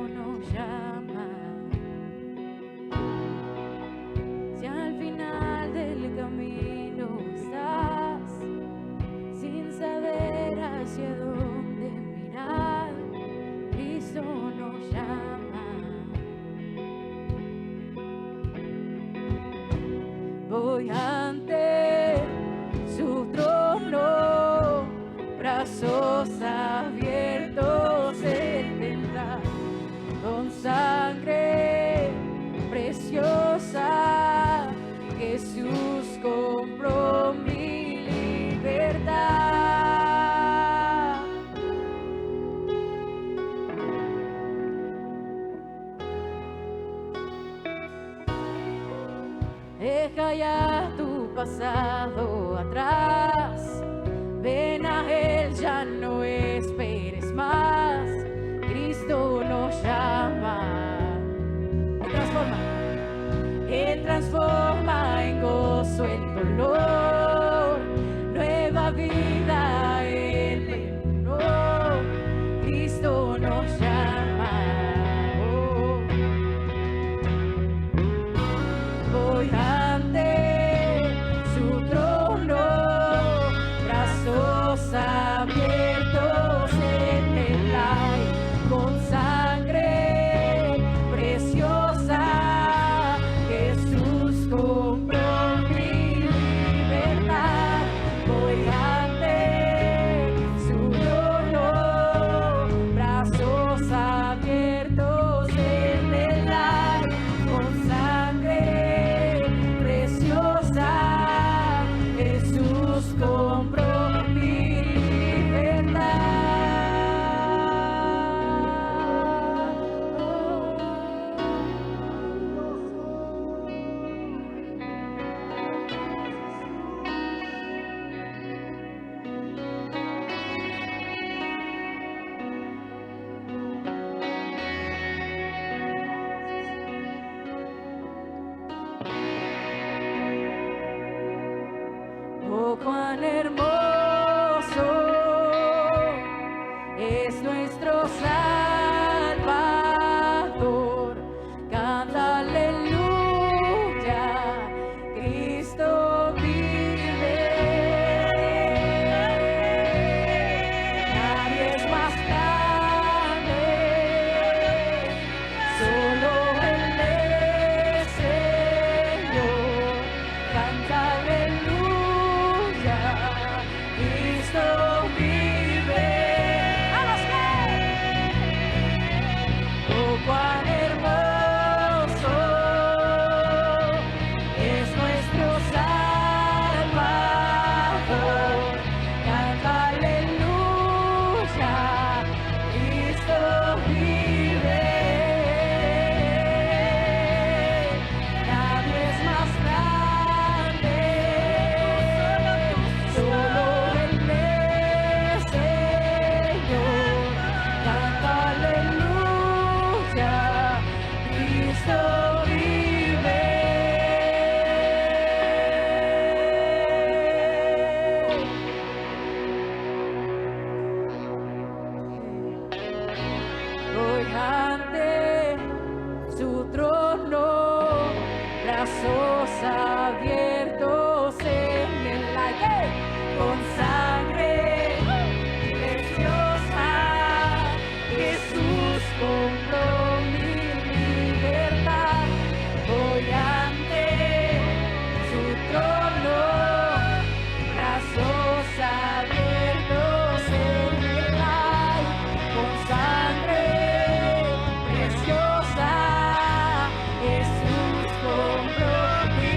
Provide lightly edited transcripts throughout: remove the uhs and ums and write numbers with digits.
nos llama. Si al final del camino estás, sin saber hacia dónde mirar, Cristo nos llama. Voy ante su trono, brazos abiertos Él tendrá, con sangre preciosa Jesús compró mi libertad. Deja ya tu pasado atrás, ven a Él, ya no esperes más. Cristo nos llama. Él transforma en gozo el dolor, nueva vida Él perdonó. Cristo nos llama. Voy ante su trono, brazos abiertos en el aire, con sangre preciosa Jesús compró mi libertad. Voy ante su trono, brazos abiertos en el aire, con sangre preciosa Jesús compró mi libertad. Oh, cuán hermoso es nuestro Salvador. Canta aleluya, Cristo vive. Nadie es más grande, solo Él es Señor. Canta aleluya, Cristo vive. ¡Vamos, oh, cuán hermoso es nuestro Salvador! Canta aleluya, Cristo vive. Nadie es más grande, solo Él es Señor. Canta aleluya, Cristo vive. Voy ante su trono, brazos abiertos en el aire, con sangre preciosa Jesús compró mi libertad. Voy ante su trono, brazos abiertos en el aire, con sangre preciosa Jesús compró mi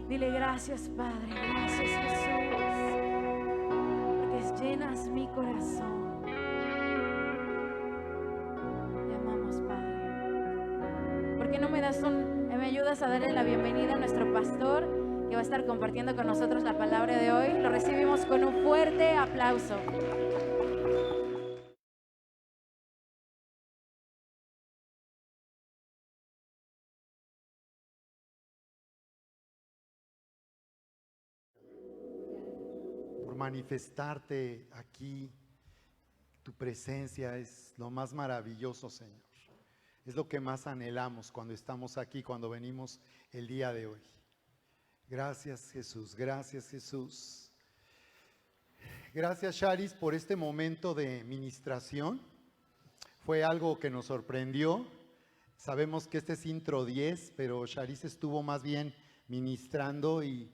Dile gracias, Padre, gracias, Jesús, porque llenas mi corazón. Te amamos, Padre. ¿Por qué no me ayudas ayudas a darle la bienvenida a nuestro pastor que va a estar compartiendo con nosotros la palabra de hoy. Lo recibimos con un fuerte aplauso. Por manifestarte aquí. Tu presencia es lo más maravilloso, Señor. Es lo que más anhelamos cuando estamos aquí, cuando venimos el día de hoy. Gracias, Jesús. Gracias, Jesús. Gracias, Charis, por este momento de ministración. Fue algo que nos sorprendió. Sabemos que este es intro 10, pero Charis estuvo más bien ministrando y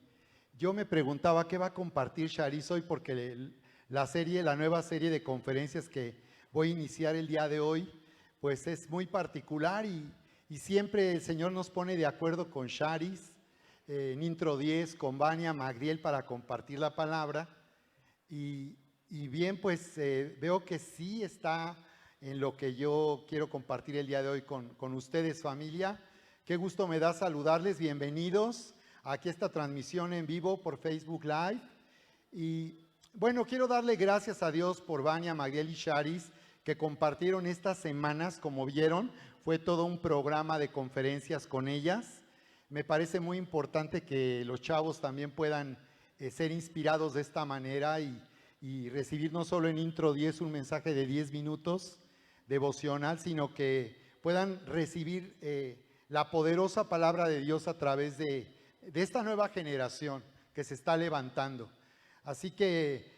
yo me preguntaba qué va a compartir Charis hoy, porque la nueva serie de conferencias que voy a iniciar el día de hoy, pues es muy particular y siempre el Señor nos pone de acuerdo con Charis, en intro 10, con Vania Magdiel para compartir la palabra. Y bien, pues veo que sí está en lo que yo quiero compartir el día de hoy con ustedes, familia. Qué gusto me da saludarles, bienvenidos aquí a esta transmisión en vivo por Facebook Live. Y bueno, quiero darle gracias a Dios por Vania, Magdiel y Charis, que compartieron estas semanas, como vieron, fue todo un programa de conferencias con ellas. Me parece muy importante que los chavos también puedan ser inspirados de esta manera y recibir no solo en intro 10 un mensaje de 10 minutos devocional, sino que puedan recibir la poderosa palabra de Dios a través de esta nueva generación que se está levantando. Así que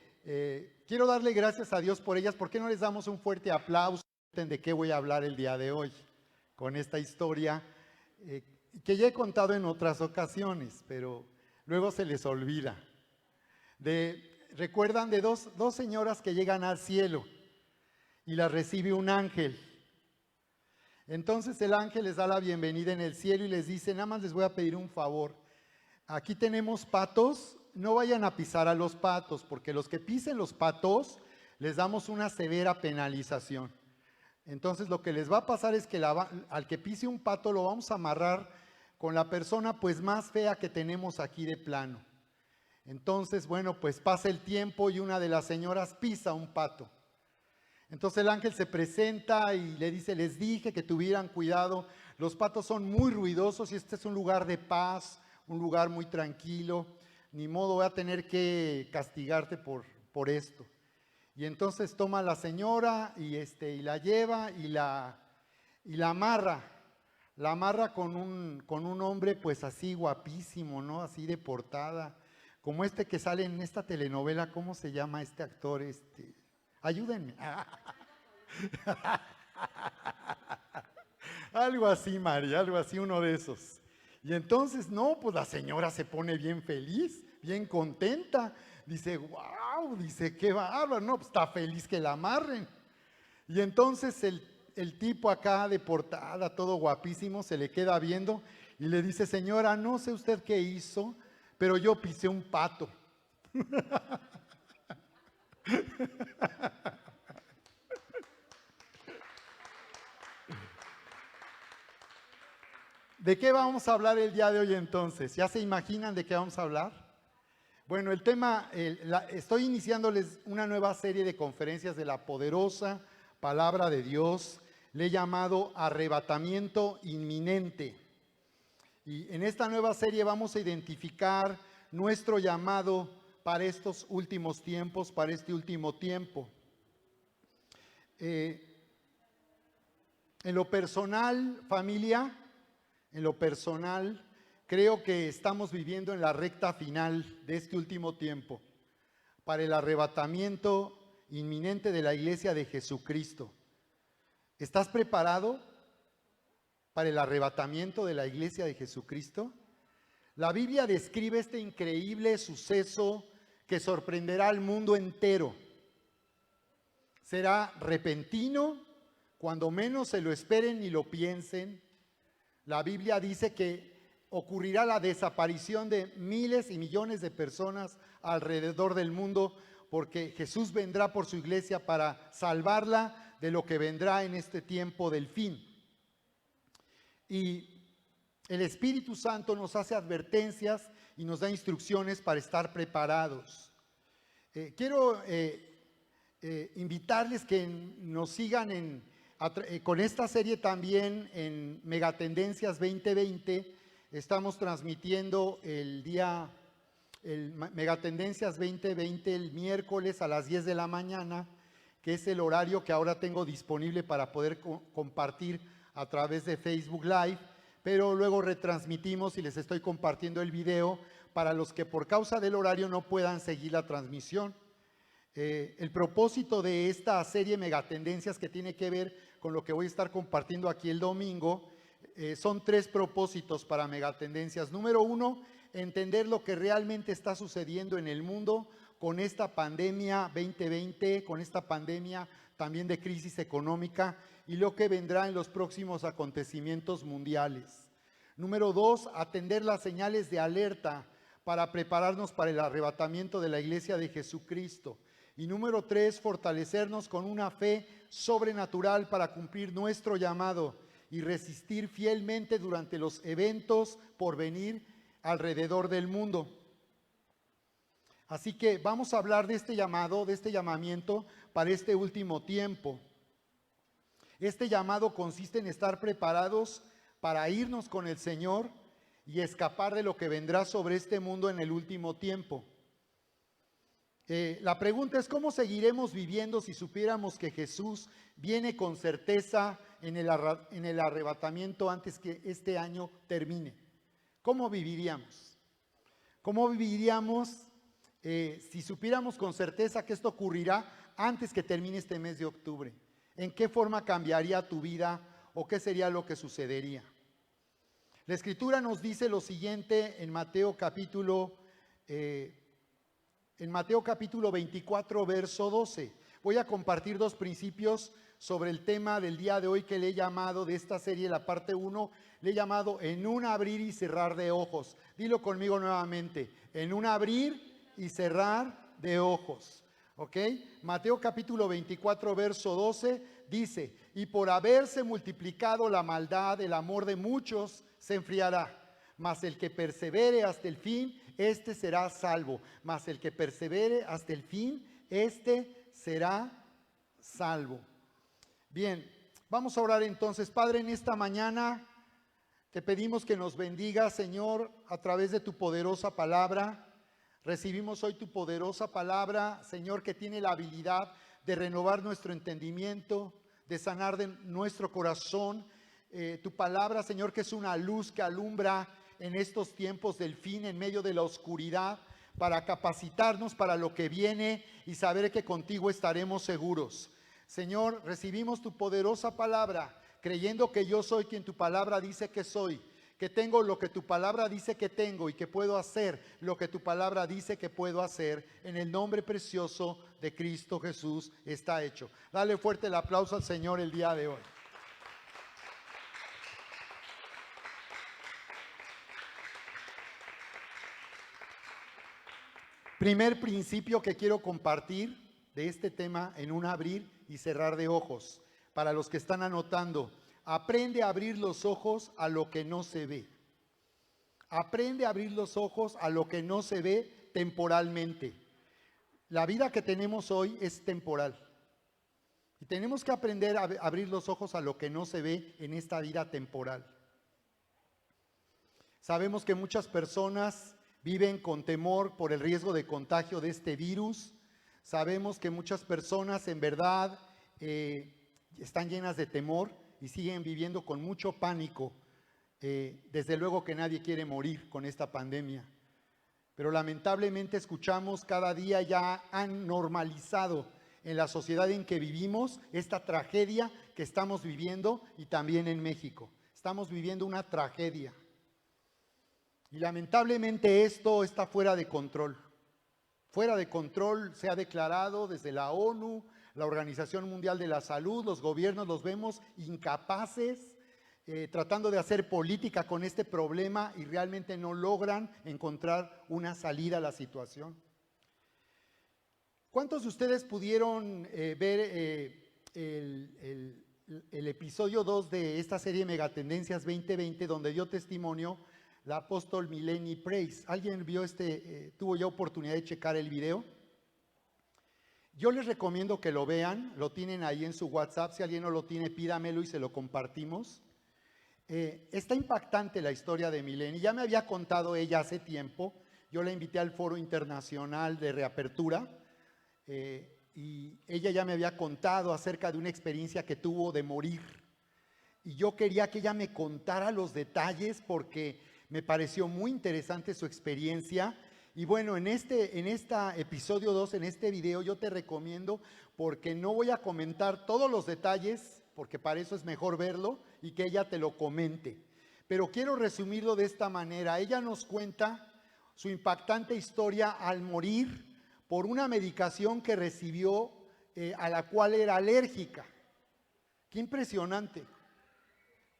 quiero darle gracias a Dios por ellas. ¿Por qué no les damos un fuerte aplauso de qué voy a hablar el día de hoy con esta historia que ya he contado en otras ocasiones, pero luego se les olvida? ¿Recuerdan de dos señoras que llegan al cielo y las recibe un ángel? Entonces el ángel les da la bienvenida en el cielo y les dice: nada más les voy a pedir un favor. Aquí tenemos patos, no vayan a pisar a los patos, porque los que pisen los patos les damos una severa penalización. Entonces lo que les va a pasar es que al que pise un pato lo vamos a amarrar con la persona pues más fea que tenemos aquí de plano. Entonces, bueno, pues pasa el tiempo y una de las señoras pisa un pato. Entonces el ángel se presenta y le dice: les dije que tuvieran cuidado, los patos son muy ruidosos y este es un lugar de paz, un lugar muy tranquilo, ni modo, voy a tener que castigarte por esto. Y entonces toma a la señora y la lleva y la amarra con un hombre pues así guapísimo, ¿no? Así de portada, como que sale en esta telenovela. ¿Cómo se llama este actor? Ayúdenme. Algo así, María, algo así, uno de esos. Y entonces, no, pues la señora se pone bien feliz, bien contenta. Dice: wow, dice, qué bárbaro, no, pues está feliz que la amarren. Y entonces el tipo acá de portada, todo guapísimo, se le queda viendo y le dice: señora, no sé usted qué hizo, pero yo pisé un pato. ¿De qué vamos a hablar el día de hoy entonces? ¿Ya se imaginan de qué vamos a hablar? Bueno, el tema, estoy iniciándoles una nueva serie de conferencias de la poderosa palabra de Dios. Le he llamado Arrebatamiento Inminente. Y en esta nueva serie vamos a identificar nuestro llamado para estos últimos tiempos, para este último tiempo. En lo personal, familia, en lo personal, creo que estamos viviendo en la recta final de este último tiempo para el arrebatamiento inminente de la iglesia de Jesucristo. ¿Estás preparado para el arrebatamiento de la iglesia de Jesucristo? La Biblia describe este increíble suceso que sorprenderá al mundo entero. Será repentino, cuando menos se lo esperen ni lo piensen. La Biblia dice que ocurrirá la desaparición de miles y millones de personas alrededor del mundo, porque Jesús vendrá por su iglesia para salvarla de lo que vendrá en este tiempo del fin. Y El Espíritu Santo nos hace advertencias y nos da instrucciones para estar preparados. Quiero invitarles que nos sigan con esta serie también en Megatendencias 2020. Estamos transmitiendo el Megatendencias 2020 el miércoles a las 10 de la mañana, que es el horario que ahora tengo disponible para poder compartir a través de Facebook Live, pero luego retransmitimos y les estoy compartiendo el video para los que por causa del horario no puedan seguir la transmisión. El propósito de esta serie Megatendencias, que tiene que ver con lo que voy a estar compartiendo aquí el domingo, son 3 propósitos para Megatendencias. Número 1, entender lo que realmente está sucediendo en el mundo con esta pandemia 2020, con esta pandemia también de crisis económica y lo que vendrá en los próximos acontecimientos mundiales. Número 2, atender las señales de alerta para prepararnos para el arrebatamiento de la Iglesia de Jesucristo. Y número 3, fortalecernos con una fe sobrenatural para cumplir nuestro llamado y resistir fielmente durante los eventos por venir alrededor del mundo. Así que vamos a hablar de este llamado, de este llamamiento para este último tiempo. Este llamado consiste en estar preparados para irnos con el Señor y escapar de lo que vendrá sobre este mundo en el último tiempo. La pregunta es: ¿cómo seguiremos viviendo si supiéramos que Jesús viene con certeza en el arrebatamiento antes que este año termine? ¿Cómo viviríamos? ¿Cómo viviríamos si supiéramos con certeza que esto ocurrirá antes que termine este mes de octubre? ¿En qué forma cambiaría tu vida o qué sería lo que sucedería? La Escritura nos dice lo siguiente en Mateo capítulo 24, verso 12. Voy a compartir 2 principios sobre el tema del día de hoy que le he llamado, de esta serie, la parte 1, le he llamado en un abrir y cerrar de ojos. Dilo conmigo nuevamente: en un abrir y cerrar de ojos. ¿Ok? Mateo capítulo 24, verso 12 dice: y por haberse multiplicado la maldad, el amor de muchos se enfriará, mas el que persevere hasta el fin, este será salvo. Mas el que persevere hasta el fin, este será salvo. Bien, vamos a orar entonces. Padre, en esta mañana te pedimos que nos bendiga, Señor, a través de tu poderosa palabra. Recibimos hoy tu poderosa palabra, Señor, que tiene la habilidad de renovar nuestro entendimiento, de sanar de nuestro corazón. Tu palabra, Señor, que es una luz que alumbra en estos tiempos del fin, en medio de la oscuridad, para capacitarnos para lo que viene y saber que contigo estaremos seguros. Señor, recibimos tu poderosa palabra, creyendo que yo soy quien tu palabra dice que soy, que tengo lo que tu palabra dice que tengo y que puedo hacer lo que tu palabra dice que puedo hacer. En el nombre precioso de Cristo Jesús está hecho. Dale fuerte el aplauso al Señor el día de hoy. Primer principio que quiero compartir de este tema, en un abrir y cerrar de ojos. Para los que están anotando: aprende a abrir los ojos a lo que no se ve. Aprende a abrir los ojos a lo que no se ve temporalmente. La vida que tenemos hoy es temporal. Y tenemos que aprender a abrir los ojos a lo que no se ve en esta vida temporal. Sabemos que muchas personas viven con temor por el riesgo de contagio de este virus. Sabemos que muchas personas en verdad están llenas de temor y siguen viviendo con mucho pánico. Desde luego que nadie quiere morir con esta pandemia, pero lamentablemente escuchamos cada día, ya han normalizado en la sociedad en que vivimos esta tragedia que estamos viviendo, y también en México. Estamos viviendo una tragedia. Y lamentablemente esto está fuera de control. Fuera de control se ha declarado desde la ONU, la Organización Mundial de la Salud, los gobiernos los vemos incapaces, tratando de hacer política con este problema y realmente no logran encontrar una salida a la situación. ¿Cuántos de ustedes pudieron ver el episodio 2 de esta serie Megatendencias 2020, donde dio testimonio la apóstol Mileni Praise. ¿Alguien vio tuvo ya oportunidad de checar el video? Yo les recomiendo que lo vean, lo tienen ahí en su WhatsApp. Si alguien no lo tiene, pídamelo y se lo compartimos. Está impactante la historia de Mileni. Ya me había contado ella hace tiempo. Yo la invité al Foro Internacional de Reapertura y ella ya me había contado acerca de una experiencia que tuvo de morir. Y yo quería que ella me contara los detalles porque me pareció muy interesante su experiencia. Y bueno, en este episodio 2, en este video, yo te recomiendo, porque no voy a comentar todos los detalles, porque para eso es mejor verlo y que ella te lo comente. Pero quiero resumirlo de esta manera. Ella nos cuenta su impactante historia al morir por una medicación que recibió a la cual era alérgica. Qué impresionante.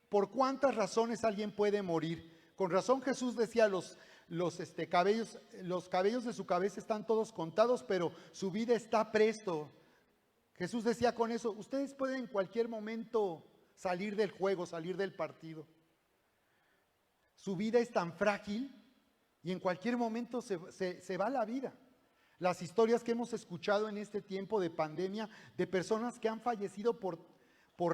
¿Por cuántas razones alguien puede morir? Con razón Jesús decía, los cabellos de su cabeza están todos contados, pero su vida está presto. Jesús decía con eso, ustedes pueden en cualquier momento salir del juego, salir del partido. Su vida es tan frágil y en cualquier momento se va la vida. Las historias que hemos escuchado en este tiempo de pandemia de personas que han fallecido por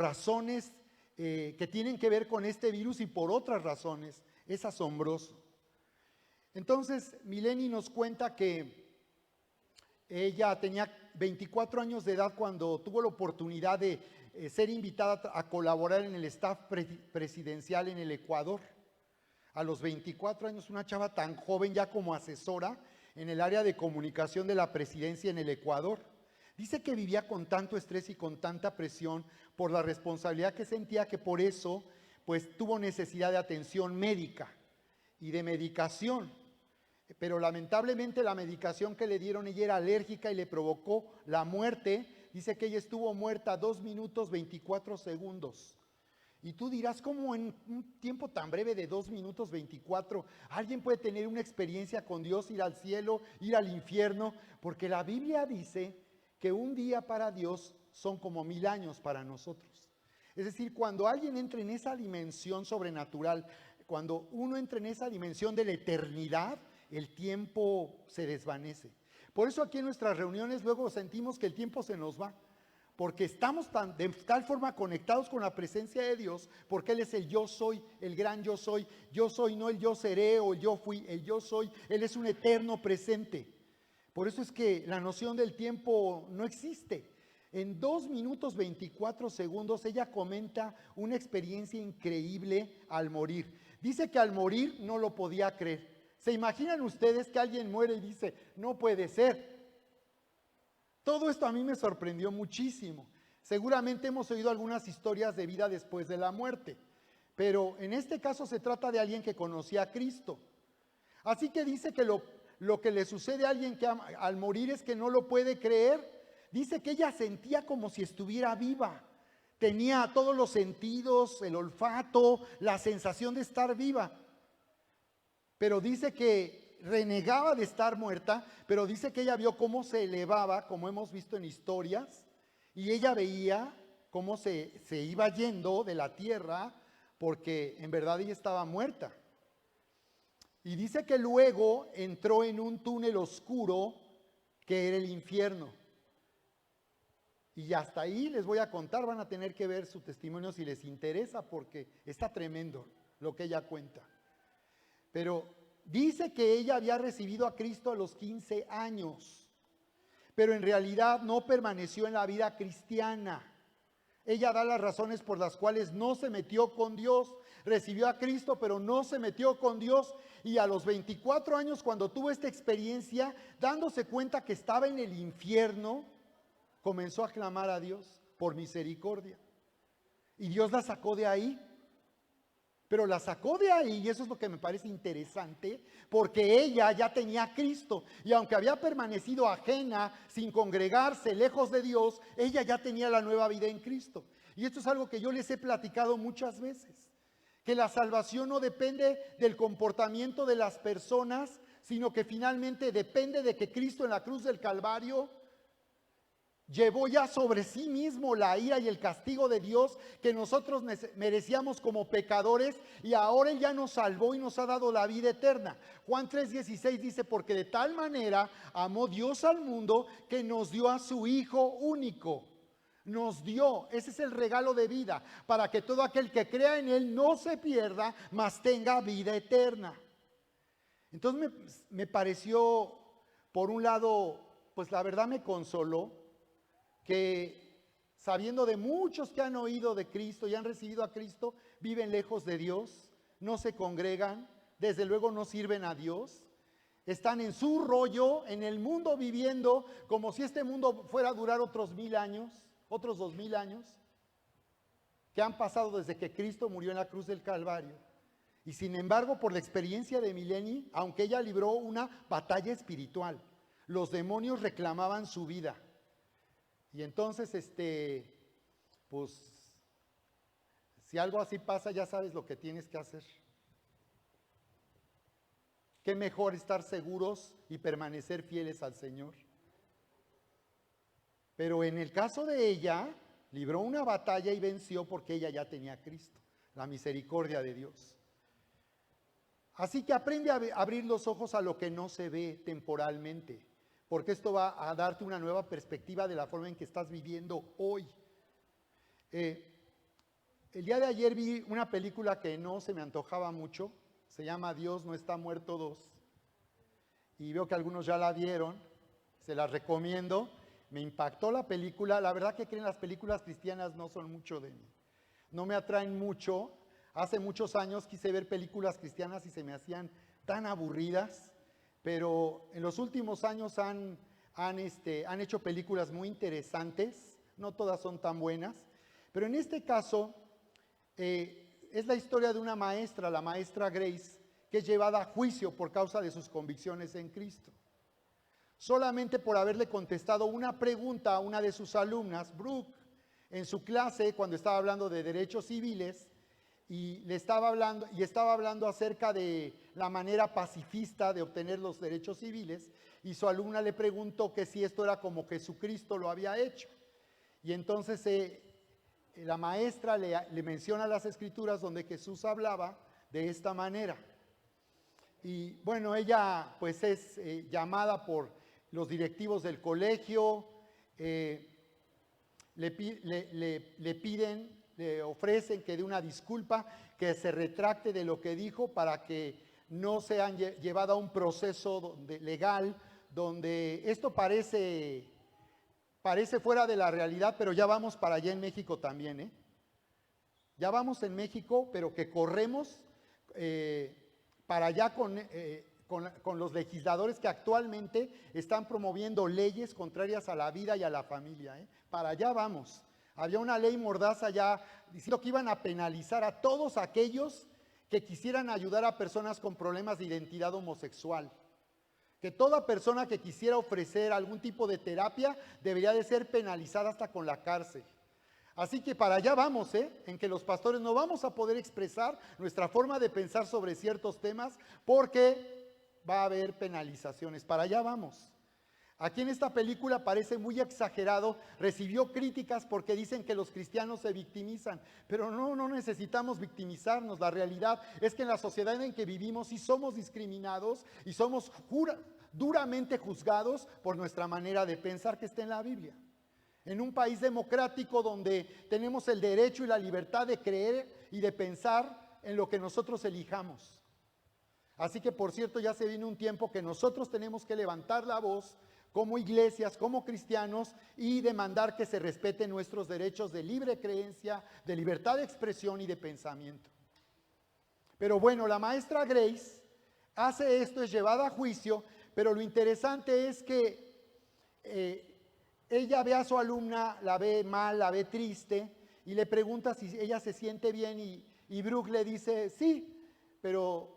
razones que tienen que ver con este virus y por otras razones, es asombroso. Entonces, Mileni nos cuenta que ella tenía 24 años de edad cuando tuvo la oportunidad de ser invitada a colaborar en el staff presidencial en el Ecuador. A los 24 años, una chava tan joven ya como asesora en el área de comunicación de la presidencia en el Ecuador. Dice que vivía con tanto estrés y con tanta presión por la responsabilidad que sentía, que por eso pues tuvo necesidad de atención médica y de medicación. Pero lamentablemente la medicación que le dieron, ella era alérgica y le provocó la muerte. Dice que ella estuvo muerta 2 minutos 24 segundos. Y tú dirás, ¿cómo en un tiempo tan breve de 2 minutos 24 alguien puede tener una experiencia con Dios, ir al cielo, ir al infierno? Porque la Biblia dice que un día para Dios son como 1000 años para nosotros. Es decir, cuando alguien entra en esa dimensión sobrenatural, cuando uno entra en esa dimensión de la eternidad, el tiempo se desvanece. Por eso aquí en nuestras reuniones luego sentimos que el tiempo se nos va, porque estamos de tal forma conectados con la presencia de Dios, porque Él es el yo soy, el gran yo soy, no el yo seré o el yo fui, el yo soy. Él es un eterno presente. Por eso es que la noción del tiempo no existe. En 2 minutos 24 segundos ella comenta una experiencia increíble al morir. Dice que al morir no lo podía creer. ¿Se imaginan ustedes que alguien muere y dice, no puede ser? Todo esto a mí me sorprendió muchísimo. Seguramente hemos oído algunas historias de vida después de la muerte, pero en este caso se trata de alguien que conocía a Cristo. Así que dice que lo que le sucede a alguien que al morir es que no lo puede creer. Dice que ella sentía como si estuviera viva. Tenía todos los sentidos, el olfato, la sensación de estar viva. Pero dice que renegaba de estar muerta, pero dice que ella vio cómo se elevaba, como hemos visto en historias, y ella veía cómo se iba yendo de la tierra, porque en verdad ella estaba muerta. Y dice que luego entró en un túnel oscuro que era el infierno. Y hasta ahí les voy a contar, van a tener que ver su testimonio si les interesa, porque está tremendo lo que ella cuenta. Pero dice que ella había recibido a Cristo a los 15 años, pero en realidad no permaneció en la vida cristiana. Ella da las razones por las cuales no se metió con Dios. Recibió a Cristo, pero no se metió con Dios. Y a los 24 años, cuando tuvo esta experiencia, dándose cuenta que estaba en el infierno, comenzó a clamar a Dios por misericordia. Y Dios la sacó de ahí. Pero la sacó de ahí, y eso es lo que me parece interesante, porque ella ya tenía a Cristo. Y aunque había permanecido ajena, sin congregarse, lejos de Dios, ella ya tenía la nueva vida en Cristo. Y esto es algo que yo les he platicado muchas veces, que la salvación no depende del comportamiento de las personas, sino que finalmente depende de que Cristo en la cruz del Calvario llevó ya sobre sí mismo la ira y el castigo de Dios que nosotros merecíamos como pecadores, y ahora Él ya nos salvó y nos ha dado la vida eterna. Juan 3:16 dice, porque de tal manera amó Dios al mundo que nos dio a su Hijo único. Nos dio, ese es el regalo de vida, para que todo aquel que crea en Él no se pierda, mas tenga vida eterna. Entonces me pareció, por un lado, pues la verdad me consoló, que sabiendo de muchos que han oído de Cristo y han recibido a Cristo, viven lejos de Dios, no se congregan, desde luego no sirven a Dios, están en su rollo, en el mundo viviendo como si este mundo fuera a durar otros 1000 años, otros 2000 años, que han pasado desde que Cristo murió en la cruz del Calvario. Y sin embargo, por la experiencia de Mileni, aunque ella libró una batalla espiritual, los demonios reclamaban su vida. Y entonces, pues, si algo así pasa, ya sabes lo que tienes que hacer. Qué mejor estar seguros y permanecer fieles al Señor. Pero en el caso de ella, libró una batalla y venció porque ella ya tenía a Cristo, la misericordia de Dios. Así que aprende a abrir los ojos a lo que no se ve temporalmente, porque esto va a darte una nueva perspectiva de la forma en que estás viviendo hoy. El día de ayer vi una película que no se me antojaba mucho, se llama Dios no está muerto 2, y veo que algunos ya la vieron, se las recomiendo. Me impactó la película. La verdad que creen, las películas cristianas no son mucho de mí, no me atraen mucho. Hace muchos años quise ver películas cristianas y se me hacían tan aburridas, pero en los últimos años han hecho películas muy interesantes, no todas son tan buenas, pero en este caso es la historia de una maestra, la maestra Grace, que es llevada a juicio por causa de sus convicciones en Cristo. Solamente por haberle contestado una pregunta a una de sus alumnas, Brooke, en su clase cuando estaba hablando de derechos civiles, y estaba hablando acerca de la manera pacifista de obtener los derechos civiles, y su alumna le preguntó que si esto era como Jesucristo lo había hecho. Y entonces la maestra le menciona las escrituras donde Jesús hablaba de esta manera. Y bueno, ella pues es llamada por los directivos del colegio, le piden, le ofrecen que dé una disculpa, que se retracte de lo que dijo para que no sean llevado a un proceso legal donde esto parece fuera de la realidad, pero ya vamos para allá en México también, Ya vamos en México, pero que corremos para allá con los legisladores que actualmente están promoviendo leyes contrarias a la vida y a la familia, Para allá vamos. Había una ley mordaza ya diciendo que iban a penalizar a todos aquellos que quisieran ayudar a personas con problemas de identidad homosexual. Que toda persona que quisiera ofrecer algún tipo de terapia debería de ser penalizada hasta con la cárcel. Así que para allá vamos, en que los pastores no vamos a poder expresar nuestra forma de pensar sobre ciertos temas porque va a haber penalizaciones. Para allá vamos. Aquí en esta película parece muy exagerado, recibió críticas porque dicen que los cristianos se victimizan, pero no necesitamos victimizarnos. La realidad es que en la sociedad en que vivimos sí somos discriminados y somos duramente juzgados por nuestra manera de pensar que está en la Biblia. En un país democrático donde tenemos el derecho y la libertad de creer y de pensar en lo que nosotros elijamos. Así que, por cierto, ya se viene un tiempo que nosotros tenemos que levantar la voz como iglesias, como cristianos, y demandar que se respeten nuestros derechos de libre creencia, de libertad de expresión y de pensamiento. Pero bueno, la maestra Grace hace esto, es llevada a juicio, pero lo interesante es que ella ve a su alumna, la ve mal, la ve triste, y le pregunta si ella se siente bien, y Brooke le dice, sí, pero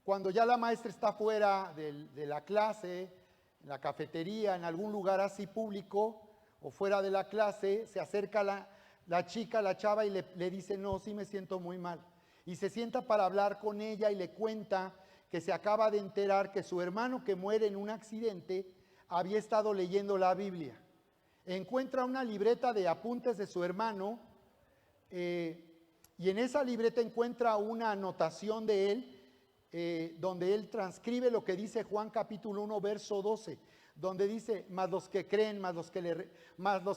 cuando ya la maestra está fuera de la clase, en la cafetería, en algún lugar así público, o fuera de la clase, se acerca la chica, la chava, y le dice, no, sí me siento muy mal. Y se sienta para hablar con ella y le cuenta que se acaba de enterar que su hermano, que muere en un accidente, había estado leyendo la Biblia. encuentra una libreta de apuntes de su hermano y en esa libreta encuentra una anotación de él donde él transcribe lo que dice Juan capítulo 1 verso 12, donde dice, mas los que creen, mas los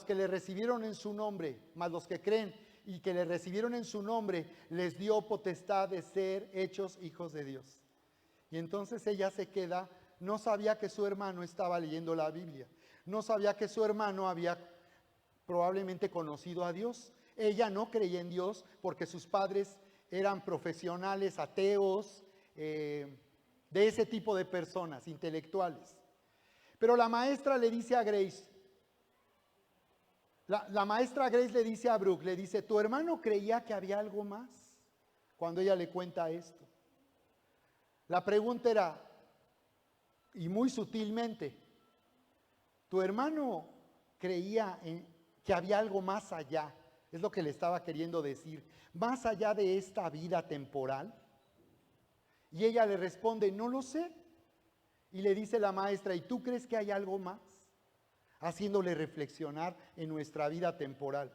que le recibieron en su nombre, mas los que creen y que le recibieron en su nombre, les dio potestad de ser hechos hijos de Dios. Y entonces ella se queda, no sabía que su hermano estaba leyendo la Biblia, no sabía que su hermano había probablemente conocido a Dios. Ella no creía en Dios porque sus padres eran profesionales, ateos, de ese tipo de personas, intelectuales. Pero la maestra le dice a Grace, la maestra Grace le dice a Brooke, le dice, ¿tu hermano creía que había algo más? Cuando ella le cuenta esto. La pregunta era, y muy sutilmente, ¿tu hermano creía que había algo más allá? Es lo que le estaba queriendo decir, más allá de esta vida temporal. Y ella le responde, no lo sé. Y le dice la maestra, ¿y tú crees que hay algo más? Haciéndole reflexionar en nuestra vida temporal.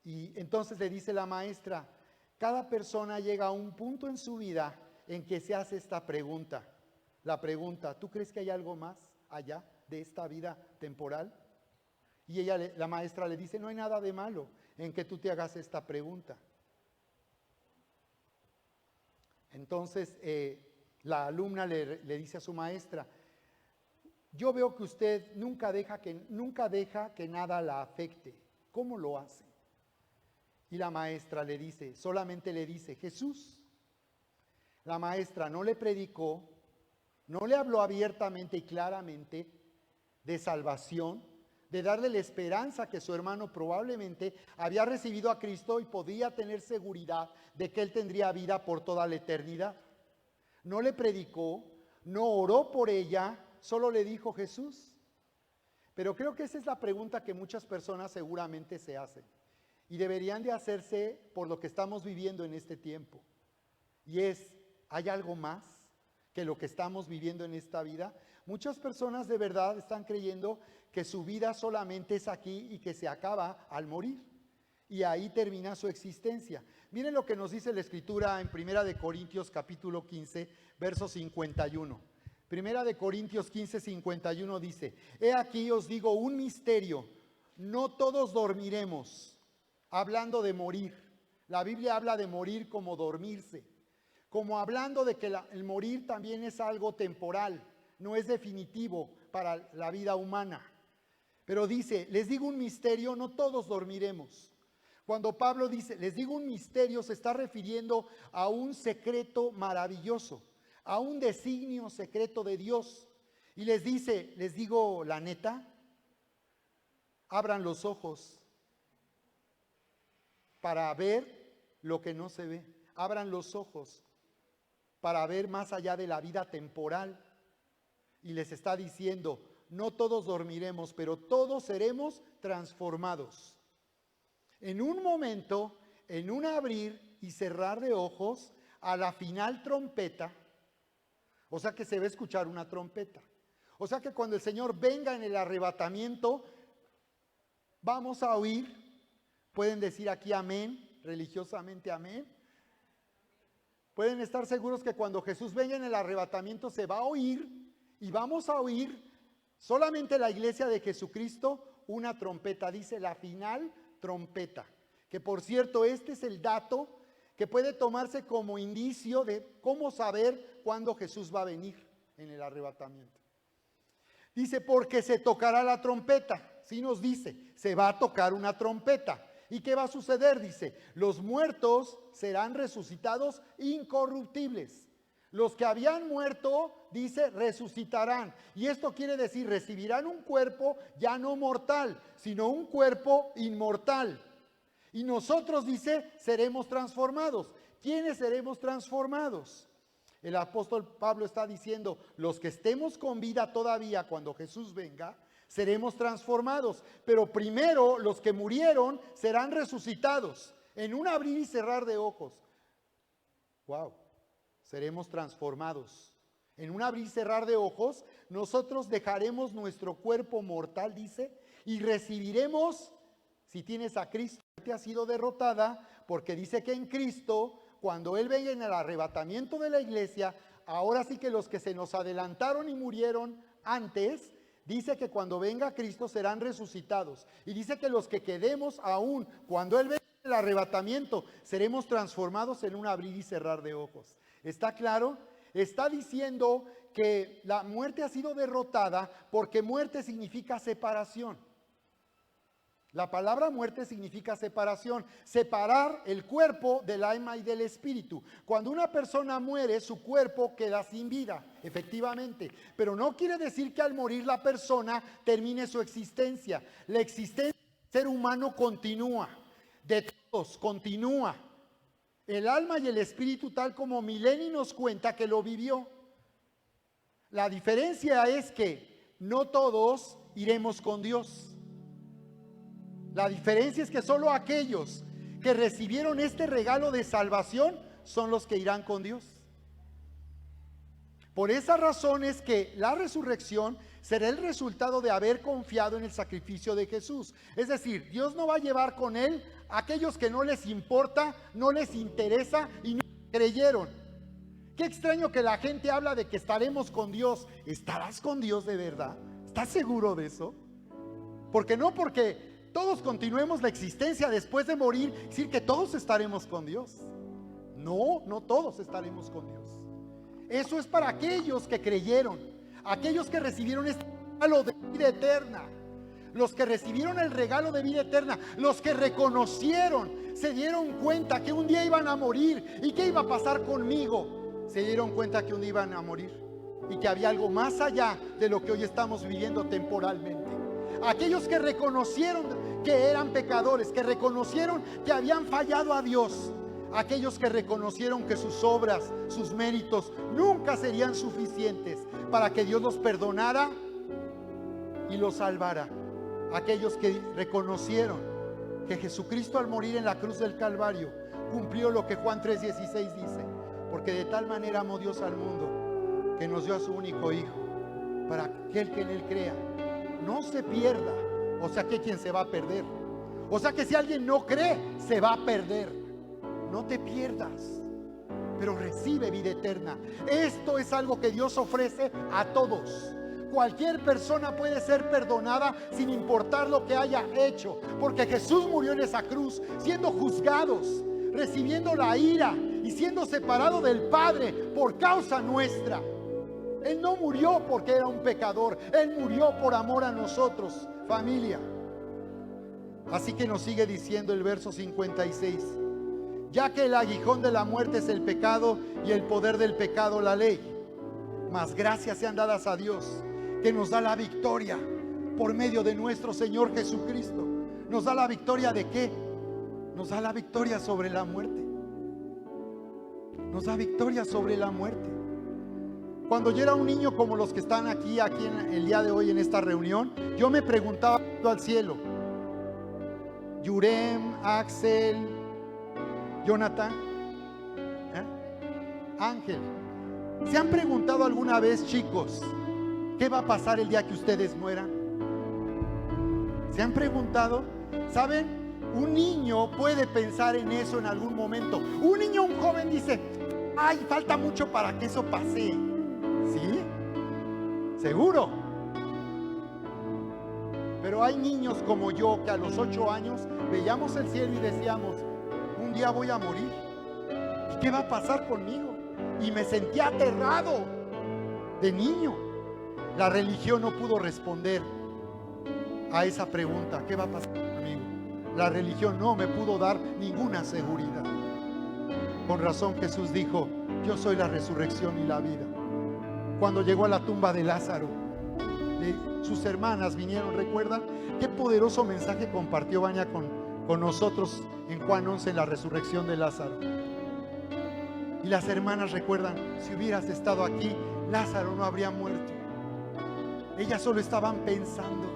Y entonces le dice la maestra, cada persona llega a un punto en su vida en que se hace esta pregunta. La pregunta, ¿tú crees que hay algo más allá de esta vida temporal? Y la maestra le dice, no hay nada de malo en que tú te hagas esta pregunta. Entonces la alumna le dice a su maestra, yo veo que usted nunca deja que nada la afecte. ¿Cómo lo hace? Y la maestra le dice, solamente le dice, Jesús. La maestra no le predicó, no le habló abiertamente y claramente de salvación, de darle la esperanza que su hermano probablemente había recibido a Cristo y podía tener seguridad de que él tendría vida por toda la eternidad. No le predicó, no oró por ella, solo le dijo Jesús. Pero creo que esa es la pregunta que muchas personas seguramente se hacen y deberían de hacerse por lo que estamos viviendo en este tiempo. Y es, ¿hay algo más que lo que estamos viviendo en esta vida? Muchas personas de verdad están creyendo que su vida solamente es aquí y que se acaba al morir. Y ahí termina su existencia. Miren lo que nos dice la Escritura en 1 de Corintios capítulo 15, verso 51. 1 de Corintios 15, 51 dice, he aquí os digo un misterio, no todos dormiremos. Hablando de morir. La Biblia habla de morir como dormirse. Como hablando de que el morir también es algo temporal, no es definitivo para la vida humana. Pero dice, les digo un misterio, no todos dormiremos. Cuando Pablo dice, les digo un misterio, se está refiriendo a un secreto maravilloso, a un designio secreto de Dios. Y les dice, les digo la neta, abran los ojos para ver lo que no se ve. Abran los ojos para ver más allá de la vida temporal. Y les está diciendo, no todos dormiremos, pero todos seremos transformados. En un momento, en un abrir y cerrar de ojos, a la final trompeta, o sea que se va a escuchar una trompeta. O sea que cuando el Señor venga en el arrebatamiento, vamos a oír, pueden decir aquí amén, religiosamente amén. Pueden estar seguros que cuando Jesús venga en el arrebatamiento se va a oír y vamos a oír solamente la iglesia de Jesucristo una trompeta, dice la final trompeta. Que por cierto, este es el dato que puede tomarse como indicio de cómo saber cuándo Jesús va a venir en el arrebatamiento. Dice, porque se tocará la trompeta. Sí nos dice, se va a tocar una trompeta. ¿Y qué va a suceder? Dice, los muertos serán resucitados incorruptibles. Los que habían muerto, dice, resucitarán. Y esto quiere decir, recibirán un cuerpo ya no mortal, sino un cuerpo inmortal. Y nosotros, dice, seremos transformados. ¿Quiénes seremos transformados? El apóstol Pablo está diciendo, los que estemos con vida todavía cuando Jesús venga, seremos transformados. Pero primero los que murieron serán resucitados en un abrir y cerrar de ojos. ¡Wow! Seremos transformados. En un abrir y cerrar de ojos, nosotros dejaremos nuestro cuerpo mortal, dice, y recibiremos, si tienes a Cristo, te ha sido derrotada, porque dice que en Cristo, cuando Él venga en el arrebatamiento de la iglesia, ahora sí que los que se nos adelantaron y murieron antes, dice que cuando venga Cristo serán resucitados. Y dice que los que quedemos aún, cuando Él venga en el arrebatamiento, seremos transformados en un abrir y cerrar de ojos. ¿Está claro? Está diciendo que la muerte ha sido derrotada porque muerte significa separación. La palabra muerte significa separación, separar el cuerpo del alma y del espíritu. Cuando una persona muere, su cuerpo queda sin vida, efectivamente. Pero no quiere decir que al morir la persona termine su existencia. La existencia del ser humano continúa, de todos continúa. El alma y el espíritu, tal como Mileni nos cuenta que lo vivió. La diferencia es que no todos iremos con Dios. La diferencia es que solo aquellos que recibieron este regalo de salvación son los que irán con Dios. Por esa razón es que la resurrección será el resultado de haber confiado en el sacrificio de Jesús. Es decir, Dios no va a llevar con Él a aquellos que no les importa, no les interesa y no creyeron. Qué extraño que la gente habla de que estaremos con Dios. ¿Estarás con Dios de verdad? ¿Estás seguro de eso? Porque todos continuemos la existencia después de morir, decir que todos estaremos con Dios. No, no todos estaremos con Dios. Eso es para aquellos que creyeron, aquellos que recibieron este regalo de vida eterna, los que recibieron el regalo de vida eterna, los que reconocieron, se dieron cuenta que un día iban a morir y que iba a pasar conmigo, se dieron cuenta que un día iban a morir y que había algo más allá de lo que hoy estamos viviendo temporalmente. Aquellos que reconocieron que eran pecadores, que reconocieron que habían fallado a Dios, aquellos que reconocieron que sus obras, sus méritos nunca serían suficientes para que Dios los perdonara y los salvara. Aquellos que reconocieron que Jesucristo al morir en la cruz del Calvario cumplió lo que Juan 3:16 dice, porque de tal manera amó Dios al mundo que nos dio a su único Hijo, para aquel que en Él crea no se pierda. O sea que quien se va a perder, o sea que si alguien no cree se va a perder. No te pierdas, pero recibe vida eterna. Esto es algo que Dios ofrece a todos. Cualquier persona puede ser perdonada sin importar lo que haya hecho, porque Jesús murió en esa cruz siendo juzgados, recibiendo la ira y siendo separado del Padre por causa nuestra. Él no murió porque era un pecador, Él murió por amor a nosotros, familia. Así que nos sigue diciendo el verso 56. Ya que el aguijón de la muerte es el pecado y el poder del pecado la ley, mas gracias sean dadas a Dios que nos da la victoria por medio de nuestro Señor Jesucristo. ¿Nos da la victoria de qué? Nos da la victoria sobre la muerte. Nos da victoria sobre la muerte. Cuando yo era un niño como los que están aquí en el día de hoy en esta reunión, yo me preguntaba al cielo, Yurem, Axel, Jonathan, Ángel, ¿se han preguntado alguna vez, chicos, qué va a pasar el día que ustedes mueran? ¿Se han preguntado? ¿Saben? Un niño puede pensar en eso en algún momento. Un niño, un joven dice, ay, falta mucho para que eso pase. ¿Sí? ¿Seguro? Pero hay niños como yo que a los 8 años veíamos el cielo y decíamos, un día voy a morir. ¿Y qué va a pasar conmigo? Y me sentía aterrado de niño. La religión no pudo responder a esa pregunta, ¿qué va a pasar conmigo? La religión no me pudo dar ninguna seguridad. Con razón Jesús dijo, yo soy la resurrección y la vida. Cuando llegó a la tumba de Lázaro, sus hermanas vinieron, ¿recuerdan? Qué poderoso mensaje compartió Vania con nosotros en Juan 11, en la resurrección de Lázaro. Y las hermanas recuerdan, si hubieras estado aquí, Lázaro no habría muerto. Ellas solo estaban pensando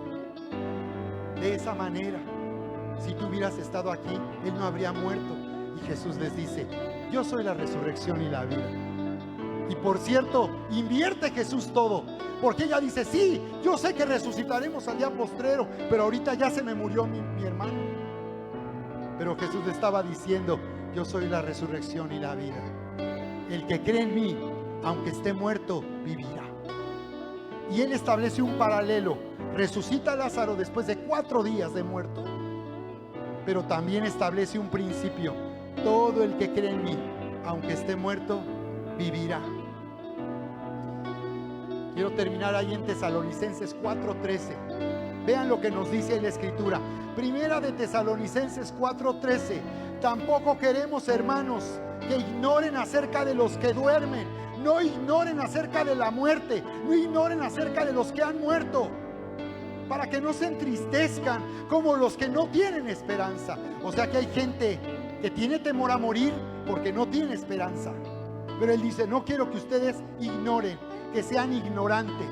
de esa manera. Si tú hubieras estado aquí, él no habría muerto. Y Jesús les dice, yo soy la resurrección y la vida. Y por cierto, invierte Jesús todo, porque ella dice, sí, yo sé que resucitaremos al día postrero, pero ahorita ya se me murió mi hermano. Pero Jesús le estaba diciendo, yo soy la resurrección y la vida. El que cree en mí, aunque esté muerto, vivirá. Y él establece un paralelo. Resucita a Lázaro después de 4 días de muerto, pero también establece un principio: todo el que cree en mí, aunque esté muerto, vivirá. Quiero terminar ahí en Tesalonicenses 4:13. Vean lo que nos dice la Escritura. Primera de Tesalonicenses 4:13. Tampoco queremos, hermanos, que ignoren acerca de los que duermen. No ignoren acerca de la muerte. No ignoren acerca de los que han muerto, para que no se entristezcan como los que no tienen esperanza. O sea que hay gente que tiene temor a morir porque no tiene esperanza. Pero él dice, no quiero que ustedes ignoren, que sean ignorantes,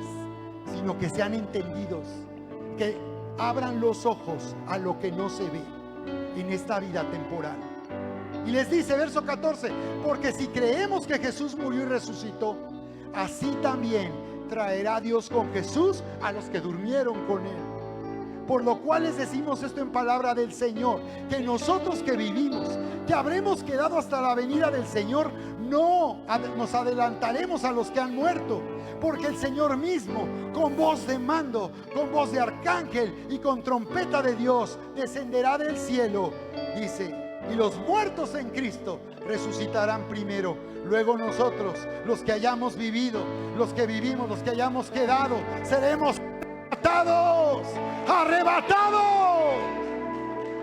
sino que sean entendidos, que abran los ojos a lo que no se ve en esta vida temporal. Y les dice, verso 14, porque si creemos que Jesús murió y resucitó, así también traerá Dios con Jesús a los que durmieron con él. Por lo cual les decimos esto en palabra del Señor, que nosotros que vivimos, que habremos quedado hasta la venida del Señor, no nos adelantaremos a los que han muerto, porque el Señor mismo, con voz de mando, con voz de arcángel y con trompeta de Dios, descenderá del cielo, dice, y los muertos en Cristo resucitarán primero. Luego nosotros, los que hayamos vivido, los que vivimos, los que hayamos quedado, seremos arrebatados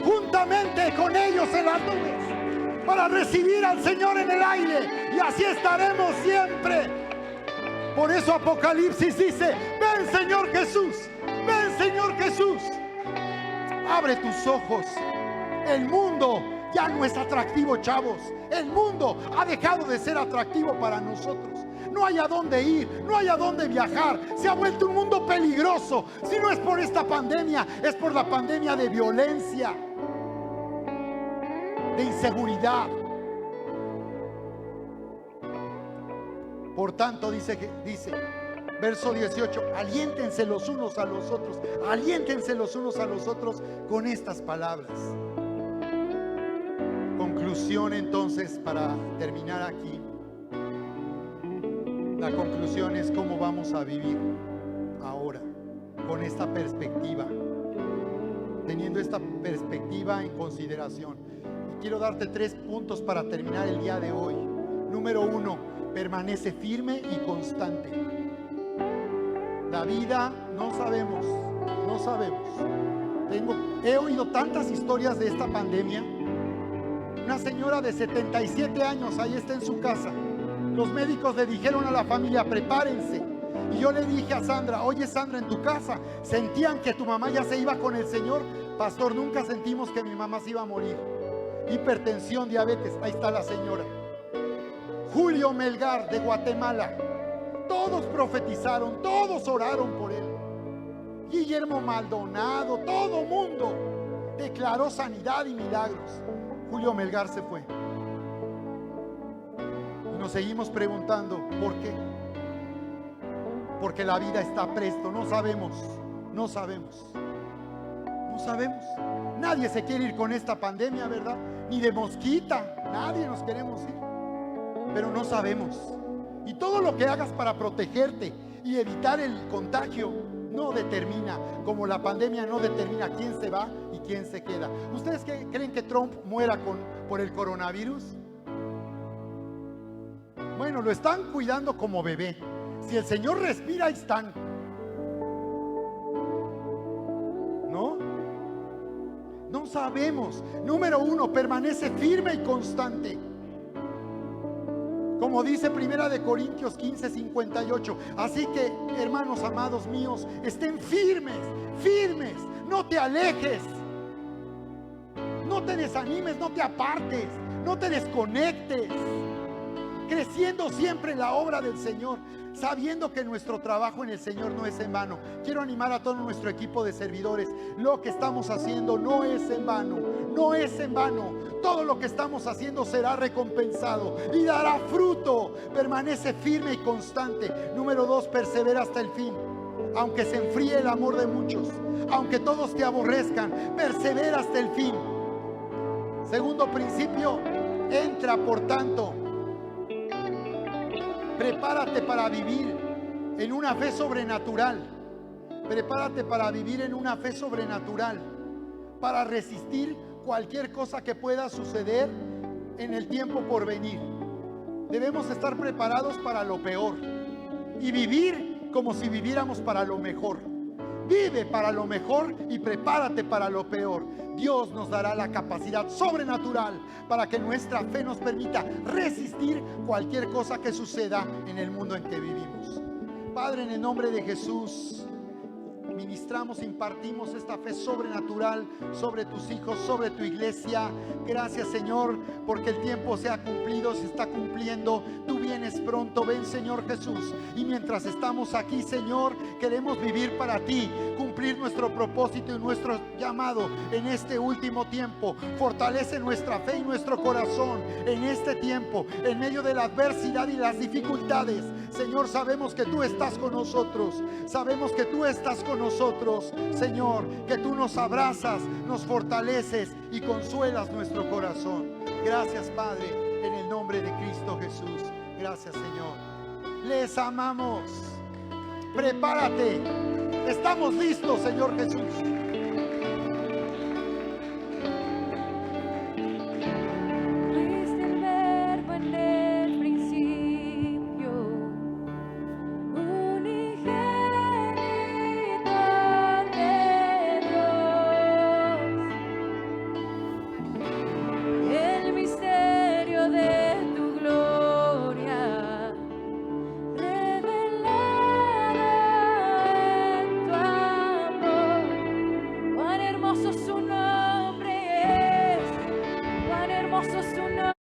juntamente con ellos en las nubes para recibir al Señor en el aire, y así estaremos siempre. Por eso Apocalipsis dice, ven Señor Jesús, ven Señor Jesús. Abre tus ojos. El mundo ya no es atractivo, chavos. El mundo ha dejado de ser atractivo para nosotros. No hay a dónde ir, no hay a dónde viajar. Se ha vuelto un mundo peligroso. Si no es por esta pandemia, es por la pandemia de violencia, de inseguridad. Por tanto, dice verso 18, aliéntense los unos a los otros, aliéntense los unos a los otros con estas palabras. Conclusión entonces, para terminar aquí. La conclusión es cómo vamos a vivir ahora, con esta perspectiva, teniendo esta perspectiva en consideración. Y quiero darte 3 puntos para terminar el día de hoy. Número 1, permanece firme y constante. La vida no sabemos. He oído tantas historias de esta pandemia. Una señora de 77 años, ahí está en su casa. Los médicos le dijeron a la familia, prepárense. Y yo le dije a Sandra, oye Sandra, en tu casa sentían que tu mamá ya se iba con el Señor. Pastor, nunca sentimos que mi mamá se iba a morir. Hipertensión, diabetes, ahí está la señora. Julio Melgar de Guatemala, todos profetizaron, todos oraron por él. Guillermo Maldonado, todo mundo declaró sanidad y milagros. Julio Melgar se fue. Y nos seguimos preguntando, ¿por qué? Porque la vida está presto, no sabemos. Nadie se quiere ir con esta pandemia, ¿verdad? Ni de mosquita, nadie nos queremos ir. Pero no sabemos. Y todo lo que hagas para protegerte y evitar el contagio no determina, como la pandemia no determina quién se va y quién se queda. ¿Ustedes creen que Trump muera por el coronavirus? Bueno, lo están cuidando como bebé. Si el Señor respira, ahí están. No sabemos. Número 1, permanece firme y constante. Como dice 1 Corintios 15:58. Así que, hermanos amados míos, estén firmes, no te alejes, no te desanimes, no te apartes, no te desconectes, creciendo siempre en la obra del Señor, sabiendo que nuestro trabajo en el Señor no es en vano. Quiero animar a todo nuestro equipo de servidores. Lo que estamos haciendo no es en vano, no es en vano. Todo lo que estamos haciendo será recompensado y dará fruto. Permanece firme y constante. Número 2, persevera hasta el fin. Aunque se enfríe el amor de muchos, aunque todos te aborrezcan, persevera hasta el fin. Segundo principio, entra por tanto. Prepárate para vivir en una fe sobrenatural. Prepárate para vivir en una fe sobrenatural, para resistir cualquier cosa que pueda suceder en el tiempo por venir. Debemos estar preparados para lo peor y vivir como si viviéramos para lo mejor. Vive para lo mejor y prepárate para lo peor. Dios nos dará la capacidad sobrenatural para que nuestra fe nos permita resistir cualquier cosa que suceda en el mundo en que vivimos. Padre, en el nombre de Jesús, ministramos, impartimos esta fe sobrenatural sobre tus hijos, sobre tu iglesia. Gracias, Señor, porque el tiempo se ha cumplido, se está cumpliendo. Tú vienes pronto, ven, Señor Jesús. Y mientras estamos aquí, Señor, queremos vivir para ti, cumplir nuestro propósito y nuestro llamado en este último tiempo. Fortalece nuestra fe y nuestro corazón en este tiempo, en medio de la adversidad y las dificultades. Señor, sabemos que tú estás con nosotros. Sabemos que tú estás con nosotros, Señor, que tú nos abrazas, nos fortaleces y consuelas nuestro corazón. Gracias, Padre, en el nombre de Cristo Jesús. Gracias, Señor. Les amamos. Prepárate. Estamos listos, Señor Jesús. Hermoso su nombre.